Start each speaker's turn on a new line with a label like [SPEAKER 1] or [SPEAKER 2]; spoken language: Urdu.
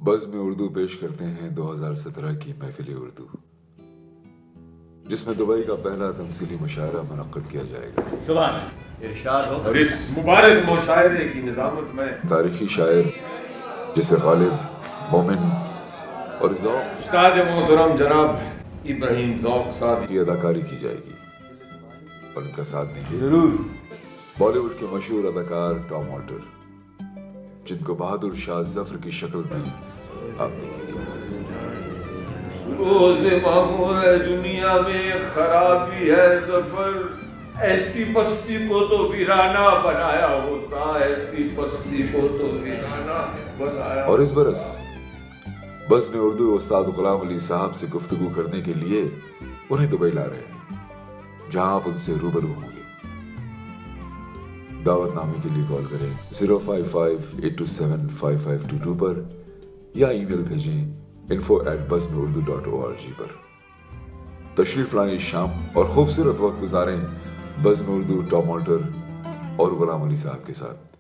[SPEAKER 1] بزم اردو پیش کرتے ہیں 2017 کی محفل اردو، جس میں دبئی کا پہلا تمثیلی مشاعرہ منعقد کیا جائے گا۔
[SPEAKER 2] سبحان ارشاد ہو۔
[SPEAKER 3] اور اس مبارک مشاعرے کی نظامت میں
[SPEAKER 1] تاریخی شاعر جسے غالب، مومن اور ذوق
[SPEAKER 3] استاد محترم جناب ابراہیم ذوق صاحب
[SPEAKER 1] کی اداکاری کی جائے گی، اور ان کا ساتھ دیں گے
[SPEAKER 2] ضرور
[SPEAKER 1] بالی ووڈ کے مشہور اداکار ٹام آلٹر، جن کو بہادر شاہ ظفر کی شکل میں آپ دیکھیں گے۔
[SPEAKER 3] روز معمور ہے دنیا میں خرابی ہے ظفر، ایسی بستی کو تو ویرانہ بنایا ہوتا، ایسی بستی کو تو ویرانہ بنایا۔
[SPEAKER 1] اور اس برس بزم اردو استاد غلام علی صاحب سے گفتگو کرنے کے لیے انہیں دبئی لا رہے ہیں، جہاں آپ ان سے روبرو ہوں گے۔ دعوت نامے کے لیے کال کریں 055-827-5522 پر، یا ای میل بھیجیں info@bazmeurdu.org پر۔ تشریف لائیں اس شام اور خوبصورت وقت گزاریں بزم اردو ٹام آلٹر اور غلام علی صاحب کے ساتھ۔